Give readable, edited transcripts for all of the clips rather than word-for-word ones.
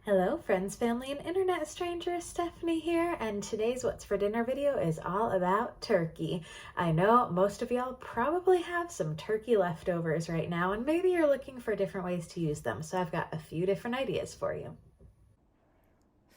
Hello friends, family, and internet strangers, Stephanie here, and today's What's for Dinner video is all about turkey. I know most of y'all probably have some turkey leftovers right now, and maybe you're looking for different ways to use them, so I've got a few different ideas for you.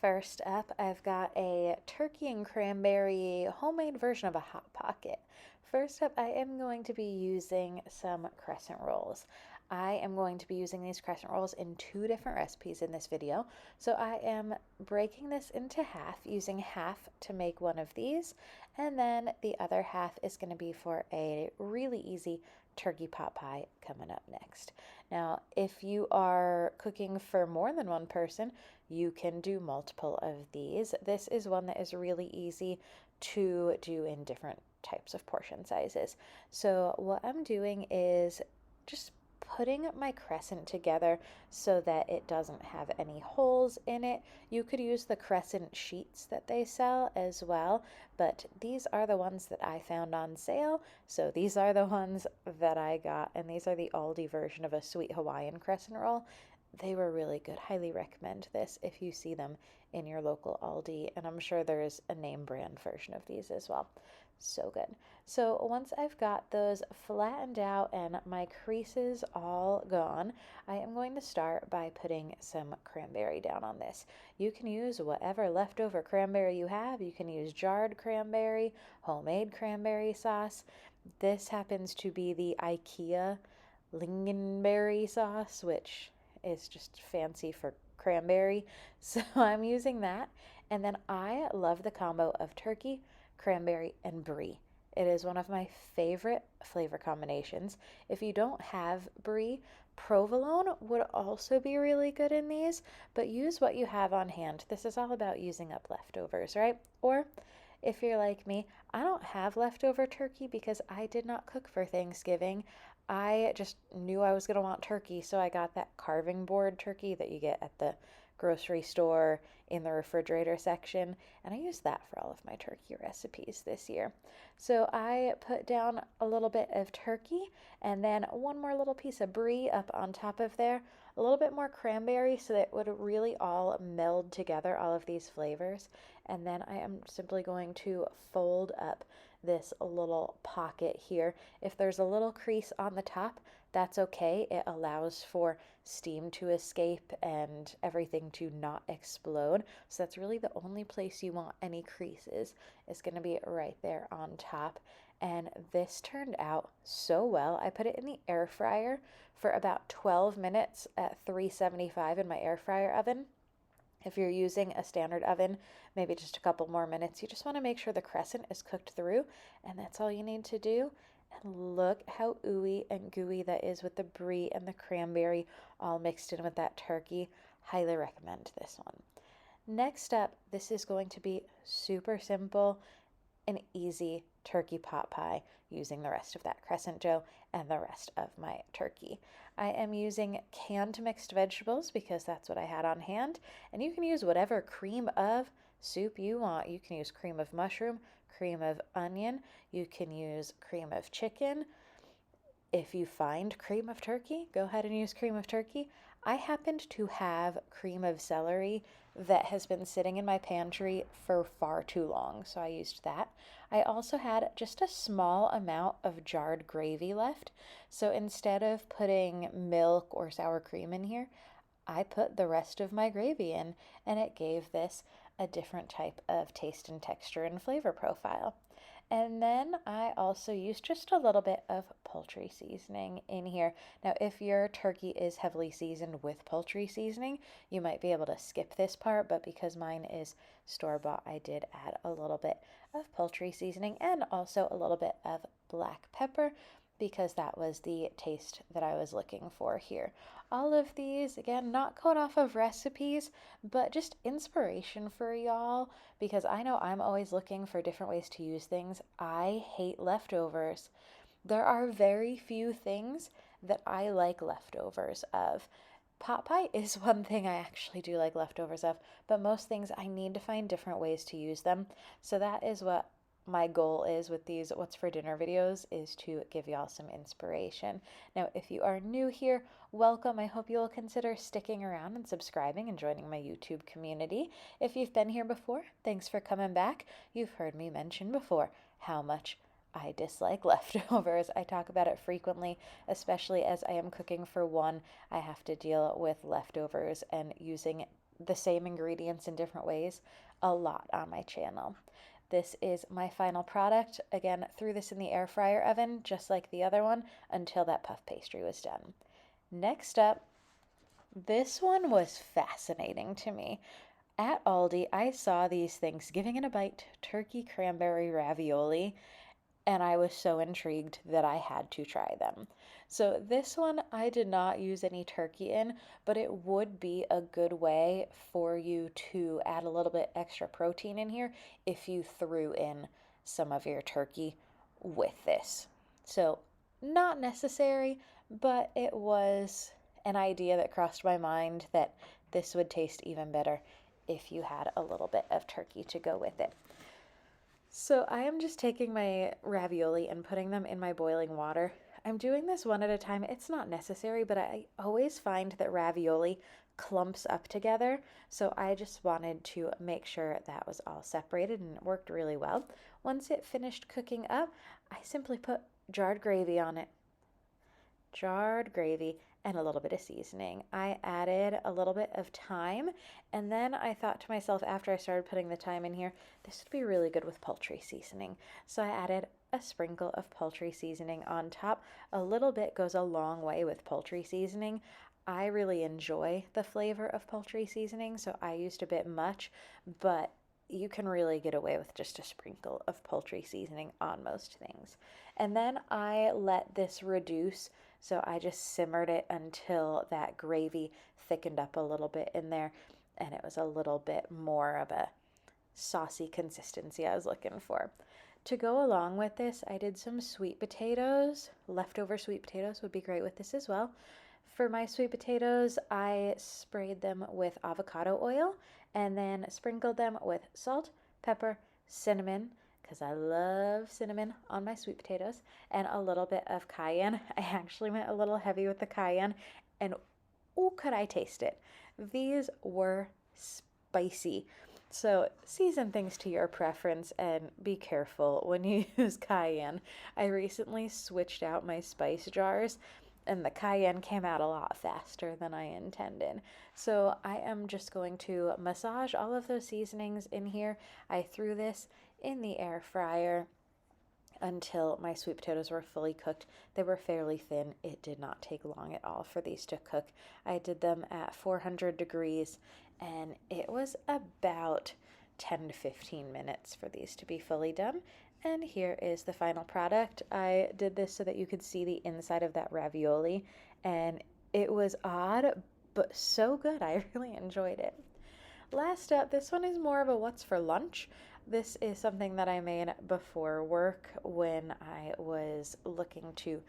First up, I've got a turkey and cranberry homemade version of a Hot Pocket. First up, I am going to be using some crescent rolls. I am going to be using these crescent rolls in two different recipes in this video. So I am breaking this into half, using half to make one of these, and then the other half is going to be for a really easy turkey pot pie coming up next. Now, if you are cooking for more than one person, you can do multiple of these. This is one that is really easy to do in different types of portion sizes. So what I'm doing is just putting my crescent together so that it doesn't have any holes in it. You could use the crescent sheets that they sell as well, but these are the ones that I found on sale, so these are the ones that I got, and these are the Aldi version of a sweet Hawaiian crescent roll. They were really good. Highly recommend this if you see them in your local Aldi, and I'm sure there's a name brand version of these as well. So good. So once I've got those flattened out and my creases all gone, I am going to start by putting some cranberry down on this. You can use whatever leftover cranberry you have. You can use jarred cranberry, homemade cranberry sauce. This happens to be the IKEA lingonberry sauce, which is just fancy for cranberry. So I'm using that. And then I love the combo of turkey, cranberry, and brie. It is one of my favorite flavor combinations. If you don't have brie, provolone would also be really good in these, but use what you have on hand. This is all about using up leftovers, right? Or if you're like me, I don't have leftover turkey because I did not cook for Thanksgiving. I just knew I was going to want turkey, so I got that carving board turkey that you get at the grocery store in the refrigerator section, and I used that for all of my turkey recipes this year. So I put down a little bit of turkey and then one more little piece of brie up on top of there, a little bit more cranberry so that it would really all meld together, all of these flavors. And then I am simply going to fold up this little pocket here. If there's a little crease on the top, that's okay. It allows for steam to escape and everything to not explode. So that's really the only place you want any creases, is going to be right there on top. And this turned out so well. I put it in the air fryer for about 12 minutes at 375 in my air fryer oven. If you're using a standard oven, maybe just a couple more minutes. You just want to make sure the crescent is cooked through, and that's all you need to do. And look how ooey and gooey that is with the brie and the cranberry all mixed in with that turkey. Highly recommend this one. Next up, this is going to be super simple and easy turkey pot pie using the rest of that crescent dough and the rest of my turkey. I am using canned mixed vegetables because that's what I had on hand, and you can use whatever cream of soup you want. You can use cream of mushroom, cream of onion, you can use cream of chicken. If you find cream of turkey, go ahead and use cream of turkey. I happened to have cream of celery that has been sitting in my pantry for far too long, so I used that. I also had just a small amount of jarred gravy left, so instead of putting milk or sour cream in here, I put the rest of my gravy in, and it gave this a different type of taste and texture and flavor profile. And then I also used just a little bit of poultry seasoning in here. Now, if your turkey is heavily seasoned with poultry seasoning, you might be able to skip this part, but because mine is store-bought, I did add a little bit of poultry seasoning and also a little bit of black pepper because that was the taste that I was looking for here. All of these, again, not going off of recipes, but just inspiration for y'all because I know I'm always looking for different ways to use things. I hate leftovers. There are very few things that I like leftovers of. Pot pie is one thing I actually do like leftovers of, but most things I need to find different ways to use them. So that is what my goal is with these What's for Dinner videos is to give y'all some inspiration. Now, if you are new here, welcome. I hope you will consider sticking around and subscribing and joining my YouTube community. If you've been here before, thanks for coming back. You've heard me mention before how much I dislike leftovers. I talk about it frequently, especially as I am cooking for one. I have to deal with leftovers and using the same ingredients in different ways a lot on my channel. This is my final product. Again, threw this in the air fryer oven, just like the other one, until that puff pastry was done. Next up, this one was fascinating to me. At Aldi, I saw these Thanksgiving in a Bite turkey cranberry ravioli, and I was so intrigued that I had to try them. So this one I did not use any turkey in, but it would be a good way for you to add a little bit extra protein in here if you threw in some of your turkey with this. So not necessary, but it was an idea that crossed my mind that this would taste even better if you had a little bit of turkey to go with it. So I am just taking my ravioli and putting them in my boiling water. I'm doing this one at a time. It's not necessary, but I always find that ravioli clumps up together. So I just wanted to make sure that was all separated, and it worked really well. Once it finished cooking up, I simply put jarred gravy on it. Jarred gravy and a little bit of seasoning. I added a little bit of thyme, and then I thought to myself after I started putting the thyme in here, this would be really good with poultry seasoning. So I added a sprinkle of poultry seasoning on top. A little bit goes a long way with poultry seasoning. I really enjoy the flavor of poultry seasoning, so I used a bit much, but you can really get away with just a sprinkle of poultry seasoning on most things. And then I let this reduce, so I just simmered it until that gravy thickened up a little bit in there, and it was a little bit more of a saucy consistency I was looking for. To go along with this, I did some sweet potatoes. Leftover sweet potatoes would be great with this as well. For my sweet potatoes, I sprayed them with avocado oil and then sprinkled them with salt, pepper, cinnamon, because I love cinnamon on my sweet potatoes, and a little bit of cayenne. I actually went a little heavy with the cayenne, and oh, could I taste it. These were spicy. So season things to your preference and be careful when you use cayenne. I recently switched out my spice jars, and the cayenne came out a lot faster than I intended. So I am just going to massage all of those seasonings in here. I threw this in the air fryer until my sweet potatoes were fully cooked. They were fairly thin. It did not take long at all for these to cook. I did them at 400 degrees, and it was about 10 to 15 minutes for these to be fully done. And here is the final product. I did this so that you could see the inside of that ravioli, and it was odd, but so good. I really enjoyed it. Last up, this one is more of a what's for lunch. This is something that I made before work when I was looking to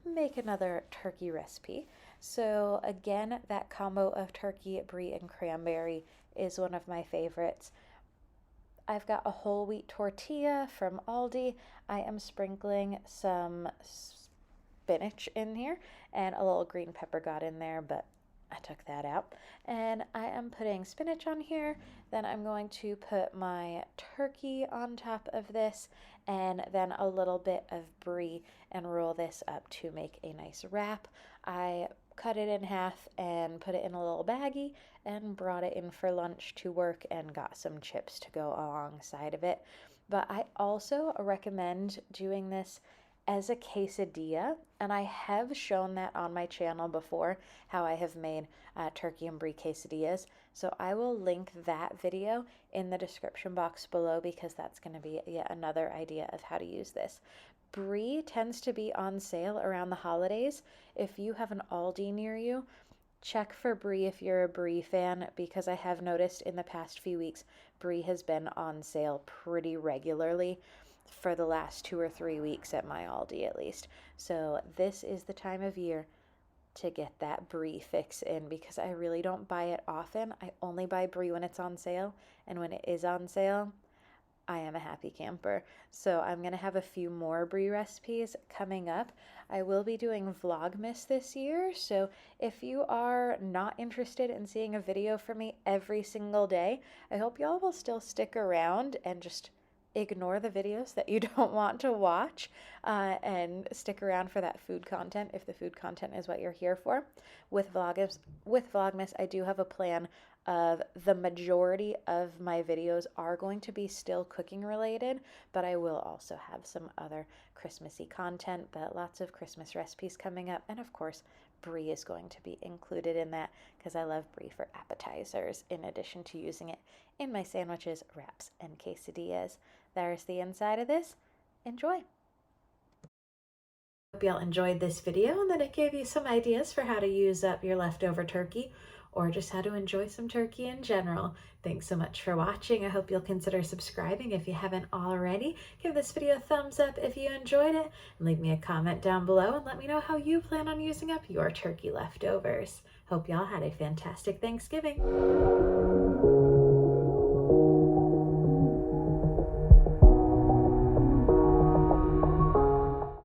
make another turkey recipe. So again, that combo of turkey, brie, and cranberry is one of my favorites. I've got a whole wheat tortilla from Aldi. I am sprinkling some spinach in here, and a little green pepper got in there, but I took that out. And I am putting spinach on here. Then I'm going to put my turkey on top of this, and then a little bit of brie, and roll this up to make a nice wrap. I cut it in half and put it in a little baggie and brought it in for lunch to work and got some chips to go alongside of it. But I also recommend doing this as a quesadilla, and I have shown that on my channel before, how I have made turkey and brie quesadillas. So I will link that video in the description box below, because that's going to be yet another idea of how to use this. Brie tends to be on sale around the holidays. If you have an Aldi near you, check for Brie if you're a Brie fan, because I have noticed in the past few weeks Brie has been on sale pretty regularly for the last 2 or 3 weeks at my Aldi at least. So this is the time of year to get that Brie fix in, because I really don't buy it often. I only buy Brie when it's on sale, and when it is on sale, I am a happy camper. So I'm going to have a few more Brie recipes coming up. I will be doing Vlogmas this year, so if you are not interested in seeing a video from me every single day, I hope y'all will still stick around and just ignore the videos that you don't want to watch, and stick around for that food content if the food content is what you're here for. With Vlogmas, I do have a plan of the majority of my videos are going to be still cooking related, but I will also have some other Christmassy content, but lots of Christmas recipes coming up. And of course, Brie is going to be included in that because I love Brie for appetizers in addition to using it in my sandwiches, wraps, and quesadillas. There's the inside of this. Enjoy! Hope y'all enjoyed this video and that it gave you some ideas for how to use up your leftover turkey, or just how to enjoy some turkey in general. Thanks so much for watching. I hope you'll consider subscribing if you haven't already. Give this video a thumbs up if you enjoyed it, and leave me a comment down below and let me know how you plan on using up your turkey leftovers. Hope y'all had a fantastic Thanksgiving.